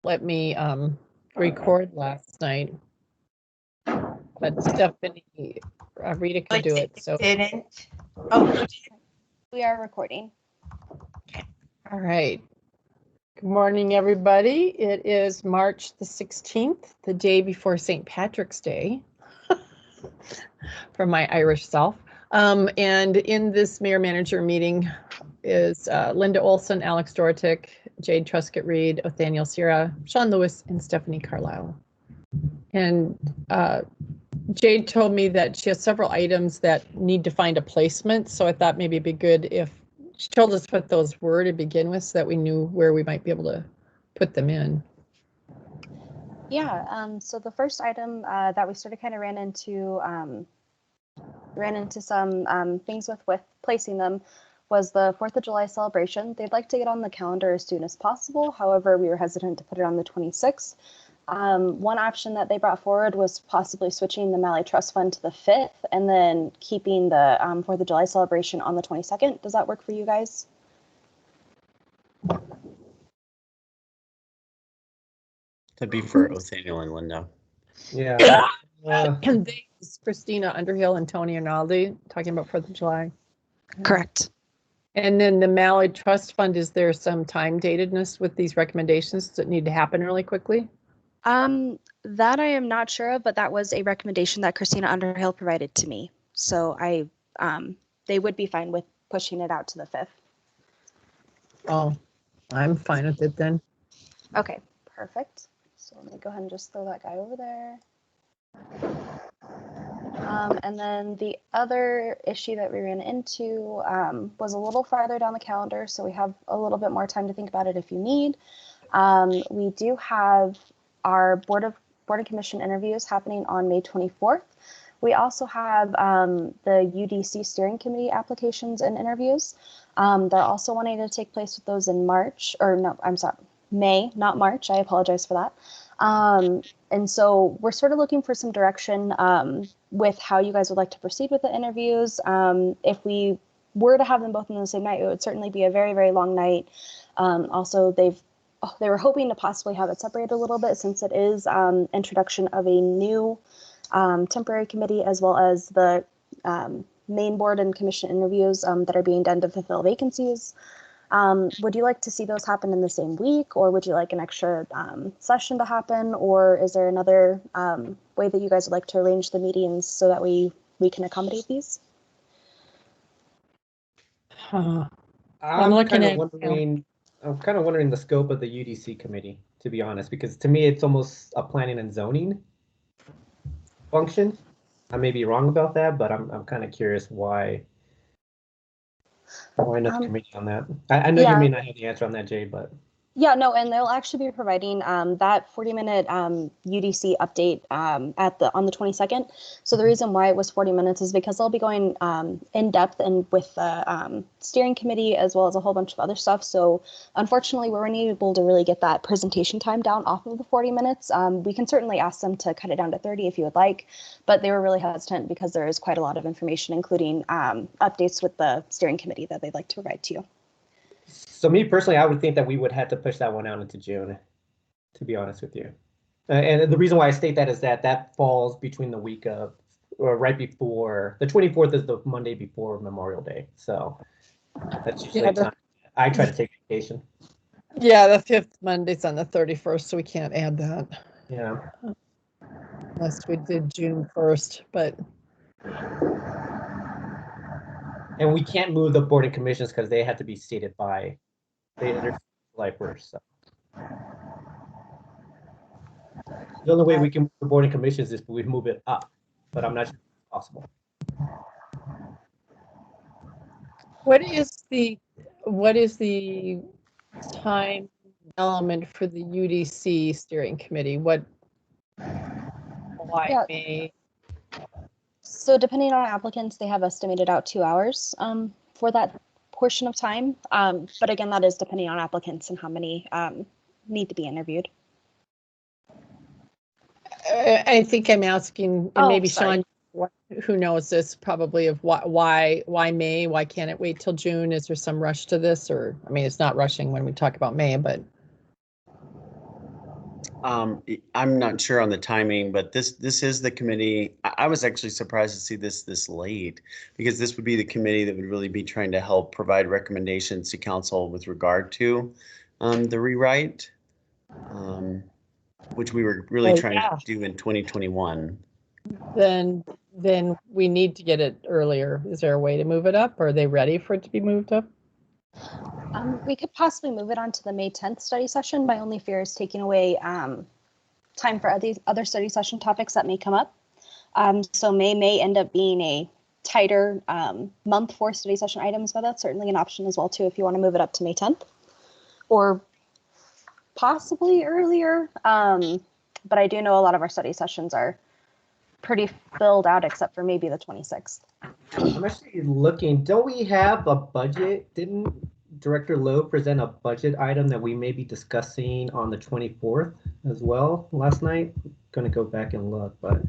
let me record last night, but Stephanie, Rita could do it. So didn't. Oh, We are recording. all right. Good morning, everybody. It is March the 16th, the day before St. Patrick's Day, for my Irish self. And in this mayor-manager meeting is Linda Olson, Alex Dorotic, Jade Truscott-Reed, Othaniel Sierra, Shawn Lewis, and Stephanie Carlisle. And Jade told me that she has several items that need to find a placement, so I thought maybe it'd be good if she told us what those were to begin with so that we knew where we might be able to put them in. Yeah, so the first item that we sort of kind of ran into some things with placing them was the 4th of July celebration. They'd like to get on the calendar as soon as possible. However, we were hesitant to put it on the 26th. One option that they brought forward was possibly switching the Malley Trust Fund to the 5th and then keeping the 4th of July celebration on the 22nd. Does that work for you guys? That'd be for Othaniel and Linda. Yeah. And they, Christina Underhill and Tony Arnaldi, talking about 4th of July. Correct. And then the Malley Trust Fund, is there some time datedness with these recommendations that need to happen really quickly? That I am not sure of, but that was a recommendation that Christina Underhill provided to me. So they would be fine with pushing it out to the 5th. Oh, I'm fine with it then. Okay, perfect. So let me go ahead and just throw that guy over there. And then the other issue that we ran into was a little farther down the calendar, so we have a little bit more time to think about it if you need. We do have our Board and Commission interviews happening on May 24th. We also have the UDC Steering Committee applications and interviews. They're also wanting to take place with those in March, or no, I'm sorry, May, not March. I apologize for that. And so we're sort of looking for some direction with how you guys would like to proceed with the interviews. If we were to have them both on the same night, it would certainly be a very, very long night. Also, they were hoping to possibly have it separated a little bit since it is introduction of a new temporary committee, as well as the main board and commission interviews that are being done to fulfill vacancies. Would you like to see those happen in the same week, or would you like an extra session to happen, or is there another way that you guys would like to arrange the meetings so that we can accommodate these? I'm kind of wondering the scope of the UDC committee, to be honest, because to me it's almost a planning and zoning function. I may be wrong about that, but I'm kind of curious why not the committee on that. I know you may not have the answer on that, Jay, but Yeah, no, and they'll actually be providing that 40-minute UDC update on the 22nd. So the reason why it was 40 minutes is because they'll be going in depth and with the steering committee as well as a whole bunch of other stuff. So unfortunately, we weren't able to really get that presentation time down off of the 40 minutes. We can certainly ask them to cut it down to 30 if you would like, but they were really hesitant because there is quite a lot of information, including updates with the steering committee that they'd like to provide to you. So me personally, I would think that we would have to push that one out into June, to be honest with you. And the reason why I state that is that falls between the week of, or right before, the 24th is the Monday before Memorial Day. So that's usually time I try to take vacation. Yeah, the 5th Monday's on the 31st, so we can't add that. Yeah. Unless we did June 1st, but. And we can't move the board and commissions because they have to be seated by the library. So the only way we can move the board and commissions is if we move it up, but I'm not sure it's possible. What is the time element for the UDC steering committee? Why May? So depending on applicants, they have estimated out 2 hours for that portion of time. But again, that is depending on applicants and how many need to be interviewed. I think I'm asking, and maybe sorry. Shawn, who knows this probably, of why May? Why can't it wait till June? Is there some rush to this? Or, I mean, it's not rushing when we talk about May, but. I'm not sure on the timing, but this is the committee. I was actually surprised to see this late, because this would be the committee that would really be trying to help provide recommendations to council with regard to the rewrite, which we were really Oh, trying yeah. to do in 2021. Then we need to get it earlier. Is there a way to move it up? Are they ready for it to be moved up? We could possibly move it on to the May 10th study session. My only fear is taking away time for other study session topics that may come up. So may end up being a tighter month for study session items, but that's certainly an option as well too if you want to move it up to May 10th or possibly earlier. But I do know a lot of our study sessions are pretty filled out except for maybe the 26th. I'm actually looking, don't we have a budget? Didn't Director Lowe present a budget item that we may be discussing on the 24th as well last night? I'm gonna go back and look, but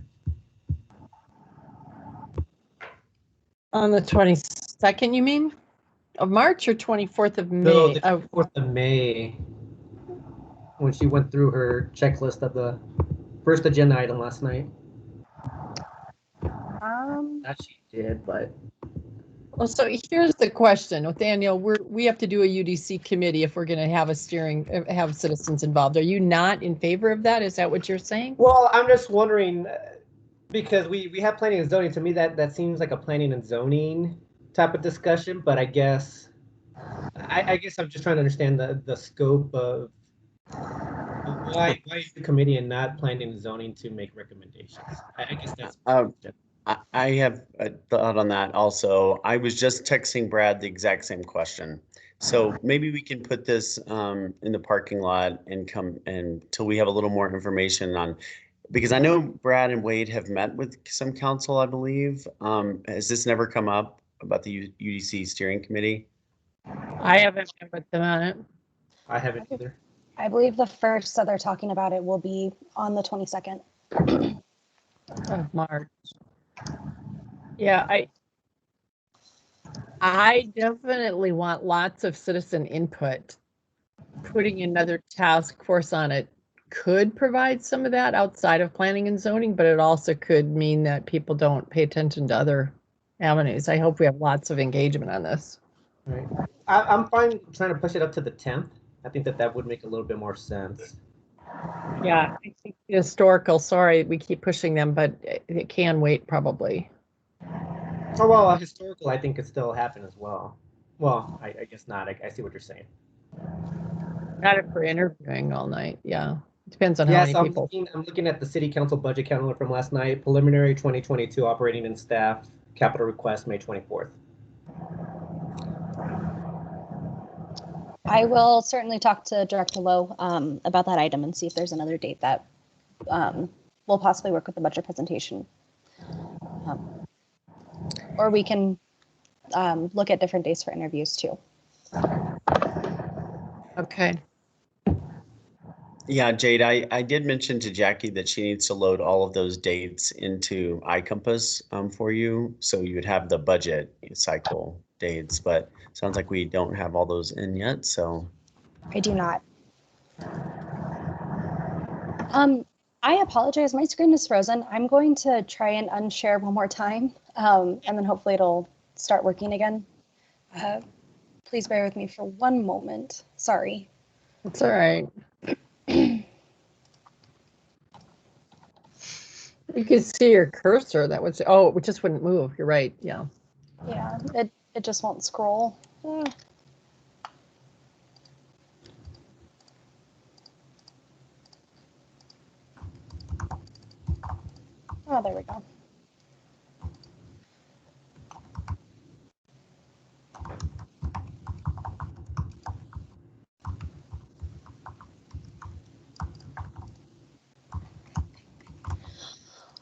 On the 22nd, you mean? Of March or 24th of May? no, the 24th of May, when she went through her checklist of the first agenda item last night. That she did, but Well, so here's the question, Nathaniel. We have to do a UDC committee if we're going to have have citizens involved. Are you not in favor of that? Is that what you're saying? well, I'm just wondering because we have planning and zoning. To me, that seems like a planning and zoning type of discussion. But I guess I'm just trying to understand the scope of why is the committee and not planning and zoning to make recommendations. I guess that's. I have a thought on that also. I was just texting Brad the exact same question. So maybe we can put this in the parking lot and come until we have a little more information on, because I know Brad and Wade have met with some council, I believe. Has this never come up about the UDC steering committee? I haven't been with them on it. I haven't either. I believe the first that they're talking about it will be on the 22nd. Of March. Yeah, I definitely want lots of citizen input. Putting another task force on it could provide some of that outside of planning and zoning, but it also could mean that people don't pay attention to other avenues. I hope we have lots of engagement on this. Right. I'm fine trying to push it up to the 10th. I think that would make a little bit more sense. Yeah, I think historical, sorry, we keep pushing them, but it can wait probably. Oh, well, historical, I think could still happen as well. Well, I guess not. I see what you're saying. Not if we're interviewing all night. Yeah, depends on how many Yes, people. I'm looking at the city council budget calendar from last night. Preliminary 2022 operating and staff capital request May 24th. I will certainly talk to Director Lowe about that item and see if there's another date that will possibly work with the budget presentation. Or we can look at different days for interviews too. Okay. Yeah, Jade, I did mention to Jackie that she needs to load all of those dates into iCompass for you. So you would have the budget cycle dates, but sounds like we don't have all those in yet, so. I do not. I apologize, my screen is frozen. I'm going to try and unshare one more time, and then hopefully it'll start working again. Please bear with me for one moment. Sorry. It's all right. You could see your cursor. That would say, oh, it just wouldn't move. You're right. Yeah. Yeah, it just won't scroll. Oh, there we go.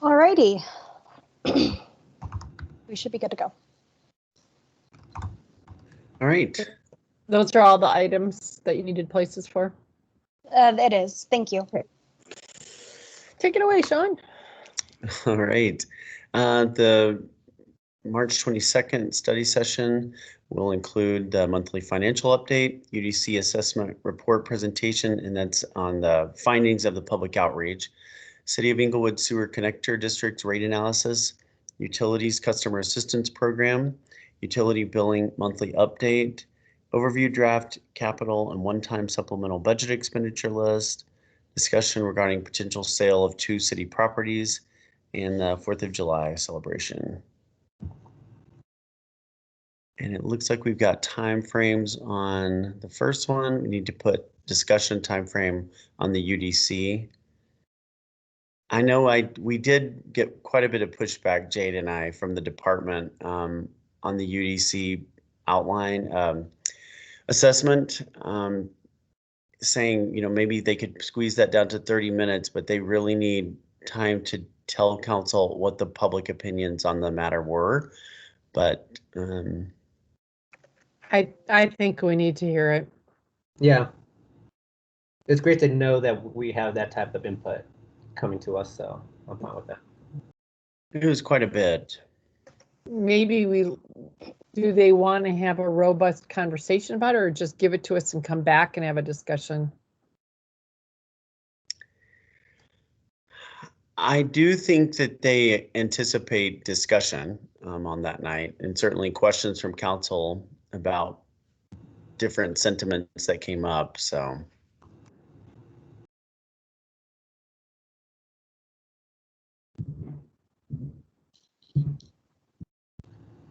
Alrighty. We should be good to go. All right. Those are all the items that you needed places for. It is. Thank you. Take it away, Shawn. All right. The March 22nd study session will include the monthly financial update, UDC assessment report presentation, and that's on the findings of the public outreach, City of Inglewood Sewer Connector District rate analysis, utilities customer assistance program, utility billing monthly update, overview draft capital and one-time supplemental budget expenditure list, discussion regarding potential sale of 2 city properties, and the 4th of July celebration. And it looks like we've got time frames on the first one. We need to put discussion time frame on the UDC. I know we did get quite a bit of pushback, Jade and I, from the department on the UDC outline assessment, saying, maybe they could squeeze that down to 30 minutes, but they really need time to tell council what the public opinions on the matter were. But I think we need to hear it. Yeah. It's great to know that we have that type of input coming to us, so I'm fine with that. it was quite a bit. Maybe do they want to have a robust conversation about it, or just give it to us and come back and have a discussion? I do think that they anticipate discussion on that night, and certainly questions from council about different sentiments that came up, so.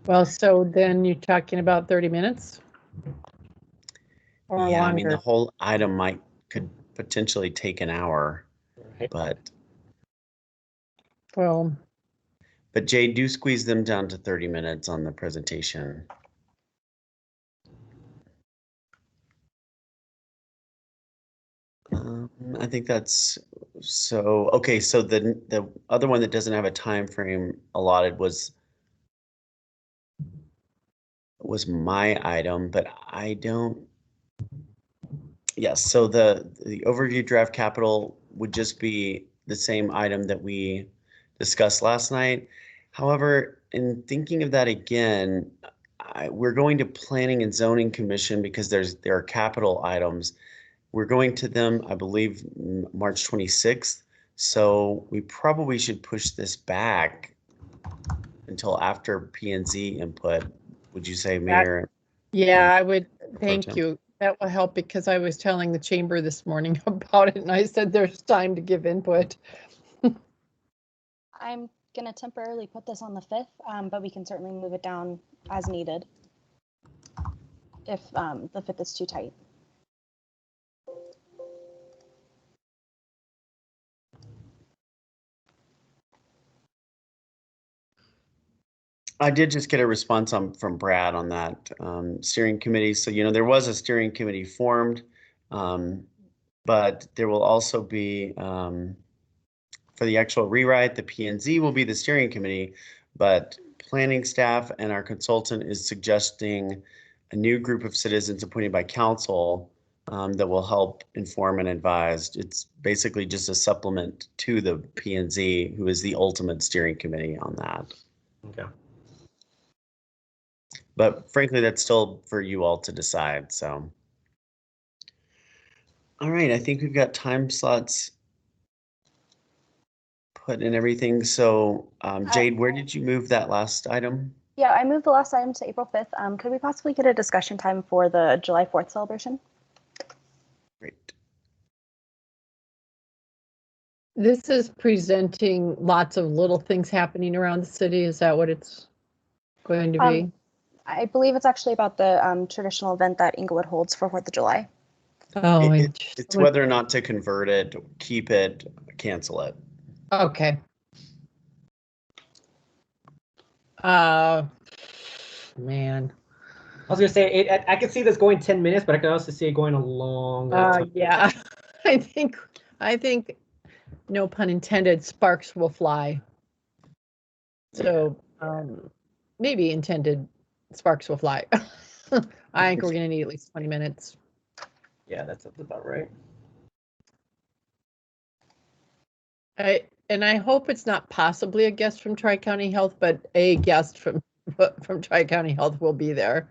Well, so then you're talking about 30 minutes? Or Yeah, longer? I mean, the whole item could potentially take an hour, Right. Well, but Jay, do squeeze them down to 30 minutes on the presentation. I think that's so. Okay, so the other one that doesn't have a time frame allotted was my item, but I don't. Yes, so the overview draft capital would just be the same item that we discussed last night. However, in thinking of that again, we're going to Planning and Zoning Commission because there are capital items. We're going to them, I believe, March 26th. So we probably should push this back until after P&Z input. Would you say, Mayor? yeah, I would. Thank Tem. you. That will help, because I was telling the chamber this morning about it, and I said there's time to give input. I'm going to temporarily put this on the 5th, but we can certainly move it down as needed if the 5th is too tight. I did just get a response from Brad on that steering committee. So, there was a steering committee formed, but there will also be, for the actual rewrite, the P&Z will be the steering committee, but planning staff and our consultant is suggesting a new group of citizens appointed by council that will help inform and advise. It's basically just a supplement to the P&Z, who is the ultimate steering committee on that. Okay. But frankly, that's still for you all to decide, so. All right, I think we've got time slots put in everything. So Jade, where did you move that last item? Yeah, I moved the last item to April 5th. Could we possibly get a discussion time for the July 4th celebration? Great. This is presenting lots of little things happening around the city. Is that what it's going to be? I believe it's actually about the traditional event that Inglewood holds for 4th of July. Oh, It's whether or not to convert it, keep it, cancel it. okay. Man. I was gonna say I could see this going 10 minutes, but I could also see it going a long time. Yeah. I think, no pun intended, sparks will fly. So maybe intended, sparks will fly. I think we're gonna need at least 20 minutes. Yeah, that's about right. And I hope it's not possibly a guest from Tri-County Health, but a guest from Tri-County Health will be there.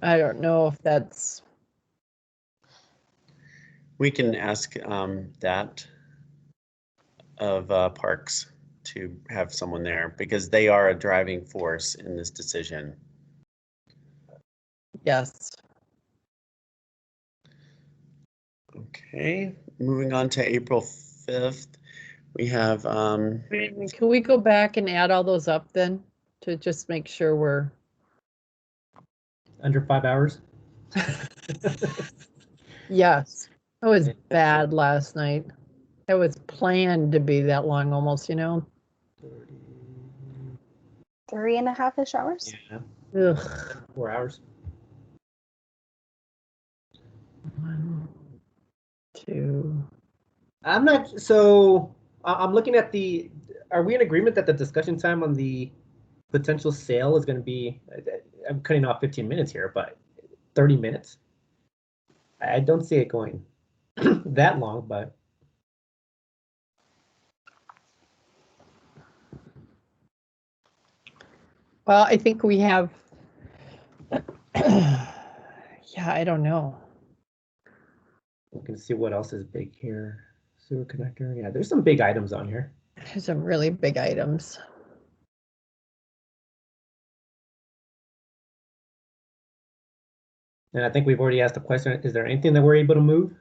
I don't know if that's, We can ask that of Parks to have someone there because they are a driving force in this decision. yes. Okay, moving on to April 5th, we have, Can we go back and add all those up then to just make sure we're, Under 5 hours. yes. It was bad last night. It was planned to be that long almost, you know? 3.5-ish hours. Yeah, Ugh. 4 hours. 1, 2. I'm not, so I'm looking at are we in agreement that the discussion time on the potential sale is going to be, I'm cutting off 15 minutes here, but 30 minutes? I don't see it going that long, but Well, I think we have, yeah, I don't know. we can see what else is big here. Sewer connector, yeah, there's some big items on here. There's some really big items. And I think we've already asked the question, is there anything that we're able to move?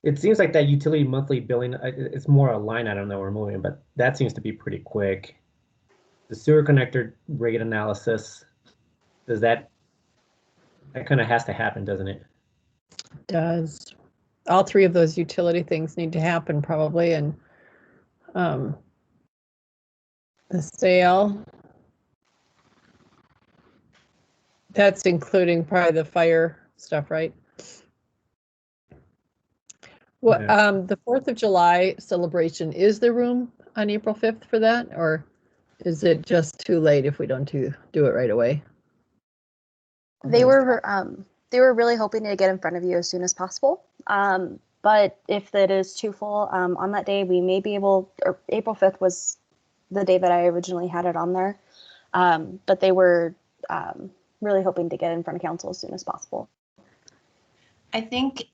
It seems like that utility monthly billing, it's more a line item that we're moving, but that seems to be pretty quick. The sewer connector rate analysis, does that kind of has to happen, doesn't it? Does. All three of those utility things need to happen probably, and the sale, that's including probably the fire stuff, right? Well, Yeah. the 4th of July celebration, is there room on April 5th for that, or is it just too late if we don't do it right away? They were really hoping to get in front of you as soon as possible. But if it is too full on that day, we may be able, or April 5th was the day that I originally had it on there. But they were really hoping to get in front of council as soon as possible. I think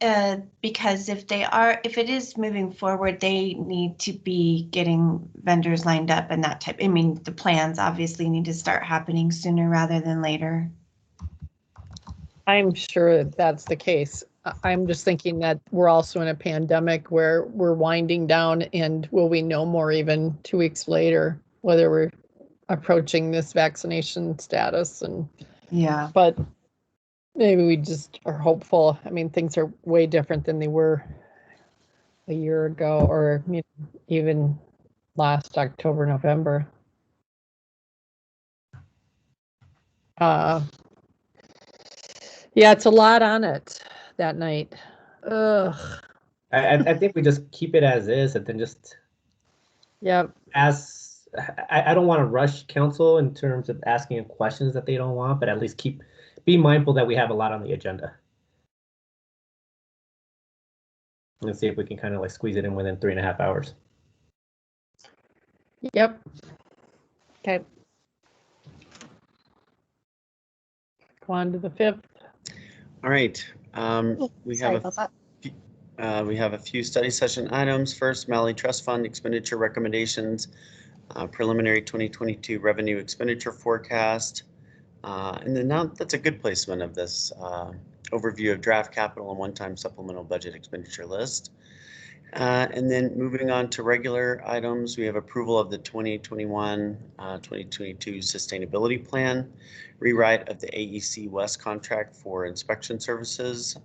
because if it is moving forward, they need to be getting vendors lined up and that type. I mean, the plans obviously need to start happening sooner rather than later. I'm sure that's the case. I'm just thinking that we're also in a pandemic where we're winding down, and will we know more even 2 weeks later whether we're approaching this vaccination status? And Yeah. but maybe we just are hopeful. I mean, things are way different than they were a year ago, or even last October, November. Yeah, it's a lot on it that night. Ugh. I think we just keep it as is and then just Yep. ask. I don't want to rush council in terms of asking questions that they don't want, but at least be mindful that we have a lot on the agenda. Let's see if we can kind of like squeeze it in within 3.5 hours. Yep. Okay. Go on to the 5th. all right. We Sorry have about that. we have a few study session items. First, Malley Trust Fund expenditure recommendations, preliminary 2022 revenue expenditure forecast. And then now that's a good placement of this overview of draft capital and one-time supplemental budget expenditure list. And then moving on to regular items, we have approval of the 2021-2022 sustainability plan, rewrite of the AEC West contract for inspection services,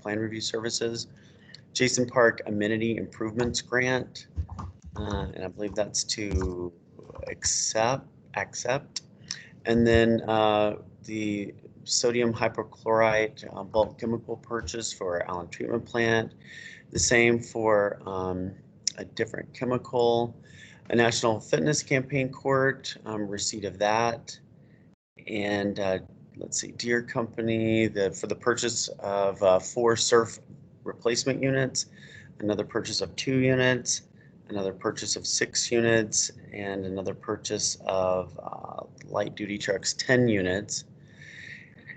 plan review services, Jason Park amenity improvements grant, and I believe that's to accept, and then the sodium hypochlorite bulk chemical purchase for Allen treatment plant. The same for a different chemical, a national fitness campaign court, receipt of that. And let's see, Deere Company, for the purchase of 4 surf replacement units, another purchase of 2 units, another purchase of 6 units, and another purchase of light duty trucks, 10 units.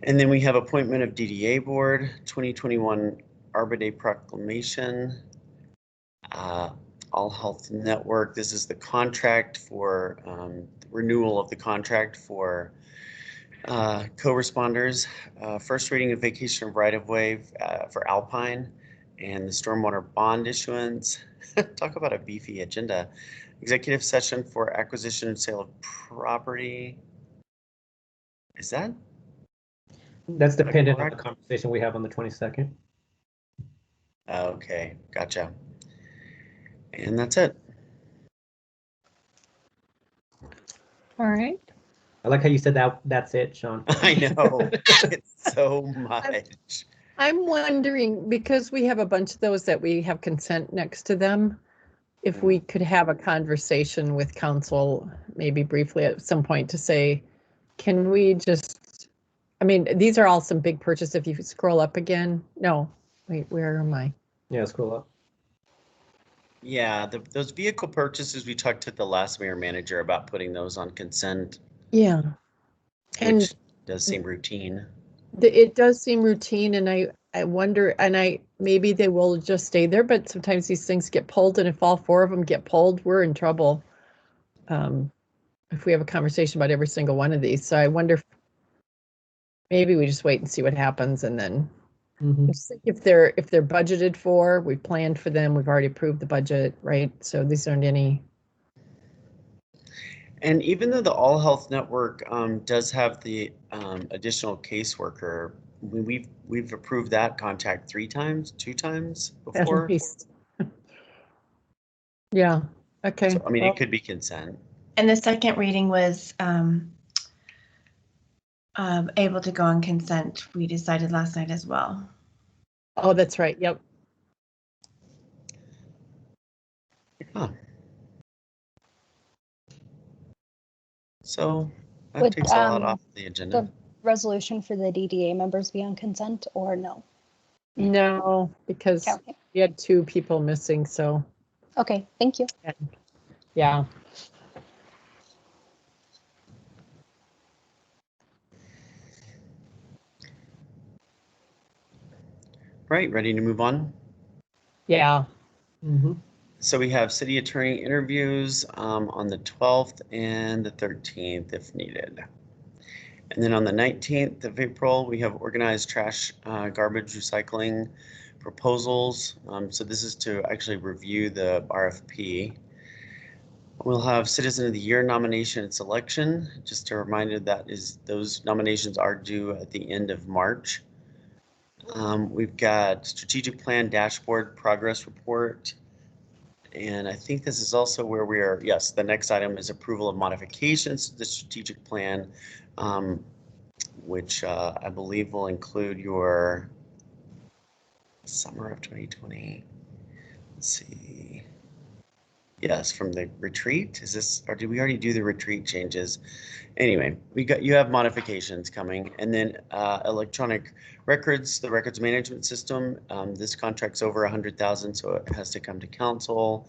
And then we have appointment of DDA board, 2021 Arbor Day proclamation, All Health Network. This is the contract for renewal of the contract for co-responders. First reading of vacation of right-of-way for Alpine, and the stormwater bond issuance. Talk about a beefy agenda. Executive session for acquisition and sale of property. Is that? That's dependent on the correct? conversation we have on the 22nd. Okay, gotcha. And that's it. All right. I like how you said that. That's it, Shawn. I know, it's so much. I'm wondering, because we have a bunch of those that we have consent next to them, if we could have a conversation with council, maybe briefly at some point, to say, can we just, I mean, these are all some big purchases. If you scroll up again, no, wait, where am I? Yeah, scroll up. Yeah, those vehicle purchases, we talked to the last mayor manager about putting those on consent, Yeah. And which does seem routine. it does seem routine, and I wonder, and maybe they will just stay there, but sometimes these things get pulled, and if all 4 of them get pulled, we're in trouble. If we have a conversation about every single one of these. So I wonder if maybe we just wait and see what happens, and then just think if they're budgeted for, we planned for them, we've already approved the budget, right? So these aren't any. And even though the All Health Network does have the additional caseworker, we've approved that contact 2 times before. Yeah. Okay. So, I mean, well, it could be consent. And the second reading was able to go on consent. We decided last night as well. Oh, that's right. Yep. Huh. So that Would, takes a lot off the agenda. The resolution for the DDA members be on consent or no? No, because Okay. we had 2 people missing, so Okay, thank you. yeah. Right, ready to move on? Yeah. So we have city attorney interviews on the 12th and the 13th if needed. And then on the 19th of April, we have organized trash, garbage recycling proposals. So this is to actually review the RFP. We'll have Citizen of the Year nomination and selection. Just a reminder that those nominations are due at the end of March. We've got strategic plan dashboard progress report. And I think this is also where we are, yes, the next item is approval of modifications to the strategic plan, which I believe will include your summer of 2020. Let's see. Yes, from the retreat. Is this, or did we already do the retreat changes? Anyway, you have modifications coming, and then electronic records, the records management system. This contract's over 100,000, so it has to come to council,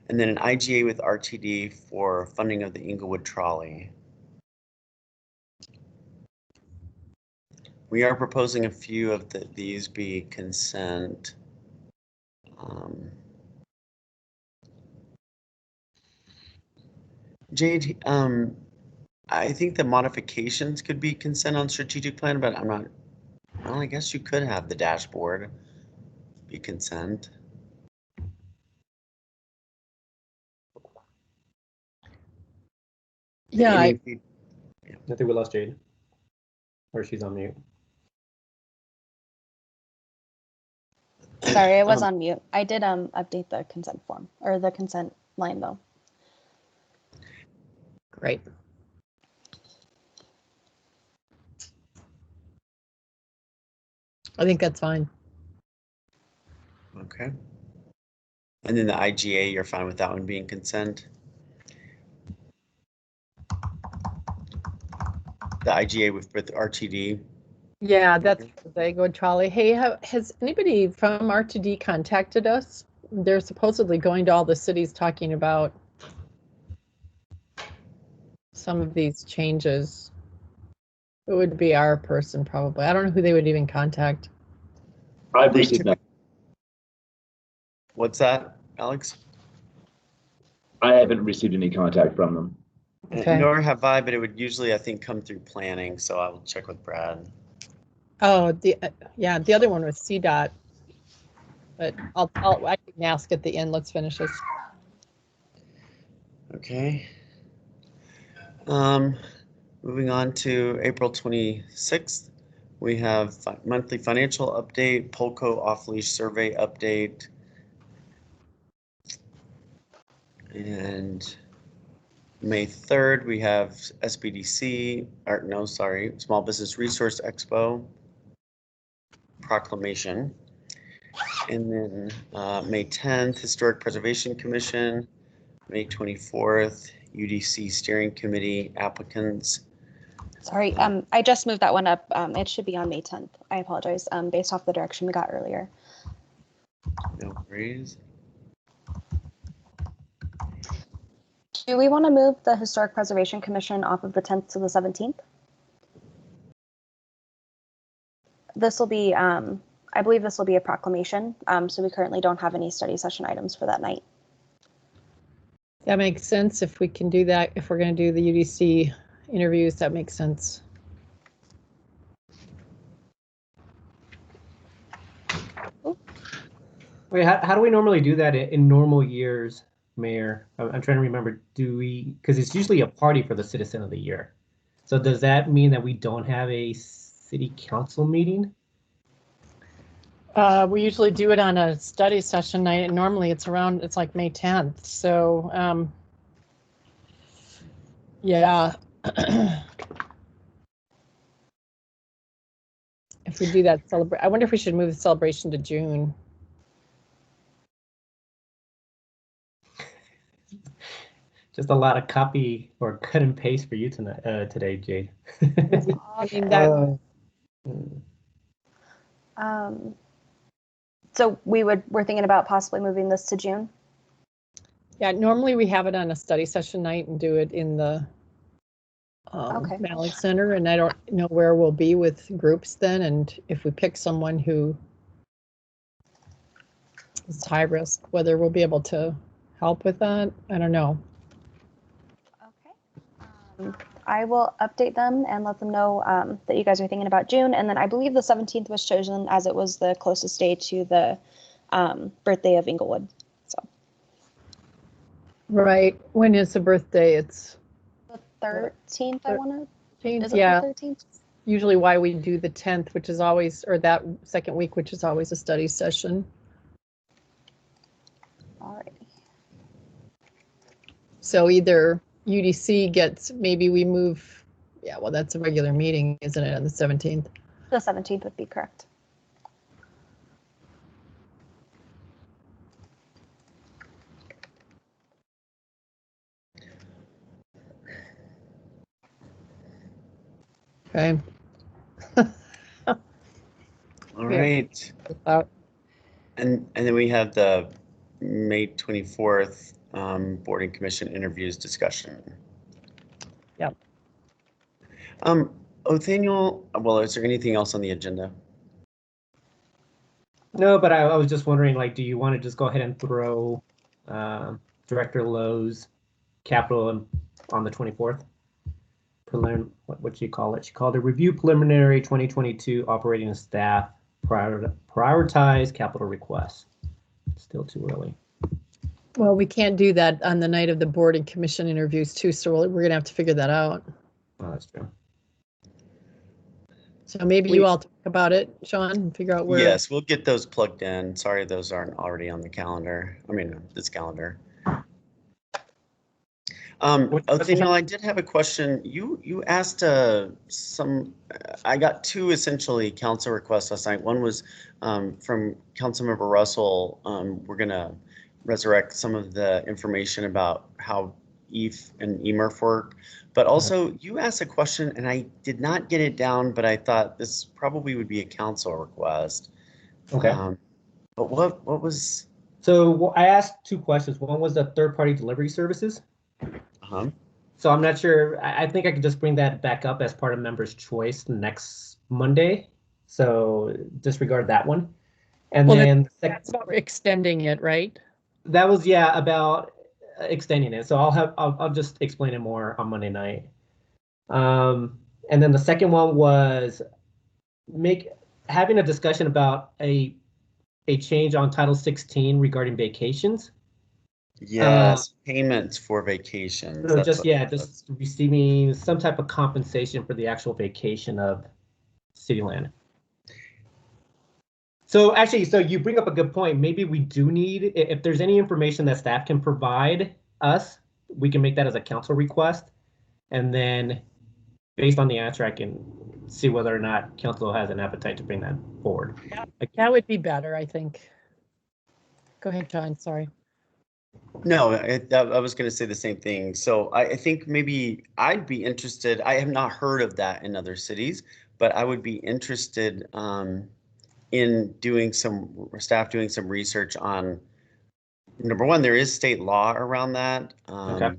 and then an IGA with RTD for funding of the Inglewood trolley. We are proposing a few of these be consent. Jade, I think the modifications could be consent on strategic plan, but I'm not, well, I guess you could have the dashboard be consent. Yeah. I think we lost Jade. Or she's on mute. Sorry, I was on mute. I did update the consent form or the consent line though. Great. I think that's fine. Okay. And then the IGA, you're fine with that one being consent? The IGA with RTD? Yeah, that's the Inglewood trolley. Hey, has anybody from RTD contacted us they're supposedly going to all the cities talking about some of these changes. It would be our person probably. I don't know who they would even contact. I've received nothing. What's that, Alex? I haven't received any contact from them. Okay. Nor have I, but it would usually, I think, come through planning, so I will check with Brad. Oh, yeah, the other one was CDOT. But I can ask at the end. Let's finish this. Okay. Moving on to April 26th, we have monthly financial update, Polco off-leash survey update, and May 3rd, we have SBDC, or no, sorry, Small Business Resource Expo proclamation. And then May 10th, Historic Preservation Commission, May 24th, UDC Steering Committee applicants. Sorry, I just moved that one up. It should be on May 10th. I apologize, based off the direction we got earlier. No worries. Do we want to move the Historic Preservation Commission off of the 10th to the 17th? This will be, I believe this will be a proclamation, so we currently don't have any study session items for that night. That makes sense if we can do that. If we're going to do the UDC interviews, that makes sense. Wait, how do we normally do that in normal years, Mayor? I'm trying to remember. Do we, because it's usually a party for the Citizen of the Year. So does that mean that we don't have a city council meeting? We usually do it on a study session night, and normally it's like May 10th. So, yeah. If we do that I wonder if we should move the celebration to June. Just a lot of copy or cut and paste for you tonight, today, Jade. I mean, that, So we're thinking about possibly moving this to June. yeah, normally we have it on a study session night and do it in the Okay. Valley Center, and I don't know where we'll be with groups then, and if we pick someone who is high risk, whether we'll be able to help with that, I don't know. Okay. I will update them and let them know that you guys are thinking about June, and then I believe the 17th was chosen as it was the closest day to the birthday of Inglewood. So Right. When is the birthday? It's the 13th, I want to. Is it yeah. the 13th? Usually why we do the 10th, which is always, or that second week, which is always a study session. All right. So either UDC gets, maybe we move, yeah, well, that's a regular meeting, isn't it, on the 17th? The 17th would be correct. Okay. All right. And then we have the May 24th Board and Commission interviews discussion. Yep. Othaniel, well, is there anything else on the agenda? No, but I was just wondering, like, do you want to just go ahead and throw Director Lowe's capital on the 24th? What she call it? She called it review preliminary 2022 operating staff prioritize capital requests. Still too early. Well, we can't do that on the night of the Board and Commission interviews too, so we're gonna have to figure that out. Oh, that's true. So maybe you all talk about it, Shawn, and figure out where. Yes, we'll get those plugged in. Sorry, those aren't already on the calendar. I mean, this calendar. Othaniel, I did have a question. You asked I got two essentially council requests last night. One was from Councilmember Russell. We're gonna resurrect some of the information about how EIF and EMRF work. But also you asked a question and I did not get it down, but I thought this probably would be a council request. Okay. But what was So I asked two questions. One was the third-party delivery services. Uh-huh. So I'm not sure. I think I could just bring that back up as part of members' choice next Monday. So disregard that one. And Well, then that's about extending it, right? that was about extending it. So I'll just explain it more on Monday night. And then the second one was having a discussion about a change on Title 16 regarding vacations. Yes, payments for vacations. So That's just what just receiving some type of compensation for the actual vacation of city land. So actually, so you bring up a good point. Maybe we do need, if there's any information that staff can provide us, we can make that as a council request. And then based on the answer, I can see whether or not council has an appetite to bring that forward. That would be better, I think. Go ahead, John, sorry. No, I was going to say the same thing. So I think maybe I'd be interested. I have not heard of that in other cities, but I would be interested in doing staff doing some research on, number one, there is state law around that. Okay.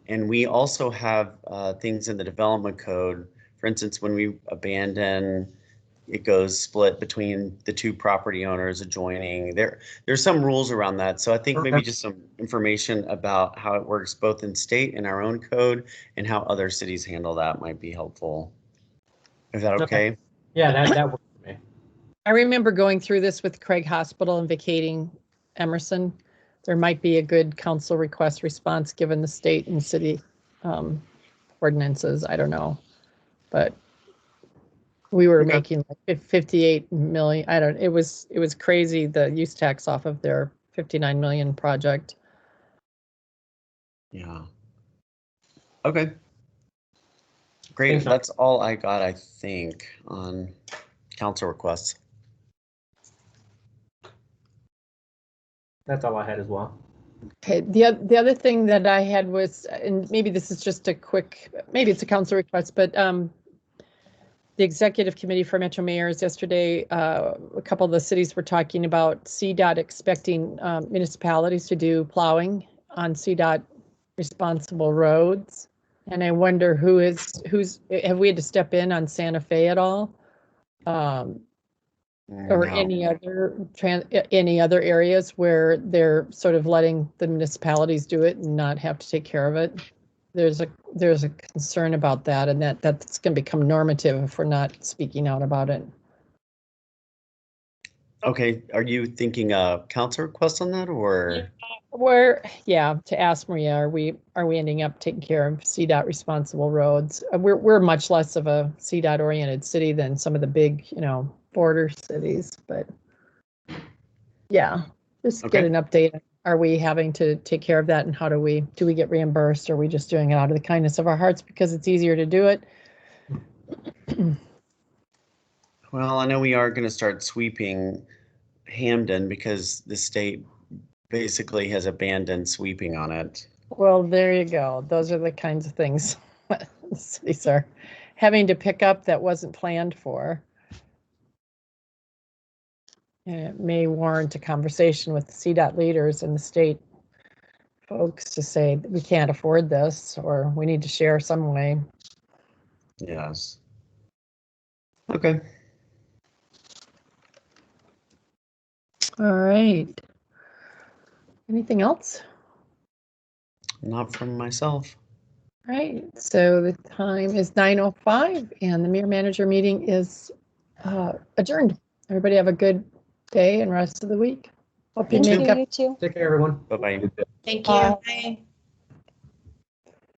And we also have things in the development code. For instance, when we abandon, it goes split between the two property owners adjoining. There's some rules around that. So I think maybe just some information about how it works both in state and our own code and how other cities handle that might be helpful. Is that okay? Yeah, that works for me. I remember going through this with Craig Hospital and vacating Emerson. There might be a good council request response given the state and city ordinances. I don't know, but we were Okay. making like 58 million. It was crazy, the use tax off of their 59 million project. Yeah. Okay. Great. Thanks, Shawn. That's all I got, I think, on council requests. That's all I had as well. Okay, the other thing that I had was, and maybe this is just a quick, maybe it's a council request, but the executive committee for Metro Mayors yesterday, a couple of the cities were talking about CDOT expecting municipalities to do plowing on CDOT responsible roads. And I wonder have we had to step in on Santa Fe at all? Or No. any other areas where they're sort of letting the municipalities do it and not have to take care of it? There's a concern about that, and that's going to become normative if we're not speaking out about it. Okay, are you thinking a council request on that, or? To ask Maria, are we ending up taking care of CDOT responsible roads? We're much less of a CDOT oriented city than some of the big, border cities, but yeah, just get an update. Are we having to take care of that, and how do we get reimbursed? Or are we just doing it out of the kindness of our hearts because it's easier to do it? Well, I know we are going to start sweeping Hamden because the state basically has abandoned sweeping on it. Well, there you go. Those are the kinds of things cities are having to pick up that wasn't planned for. And it may warrant a conversation with the CDOT leaders and the state folks to say that we can't afford this, or we need to share some way. Yes. Okay. All right. Anything else? Not from myself. All right. So the time is 9:05 and the mayor manager meeting is adjourned. Everybody have a good day and rest of the week. Hope you Thank make you, up. you too. Take care, everyone. Bye-bye. Thank you. Bye.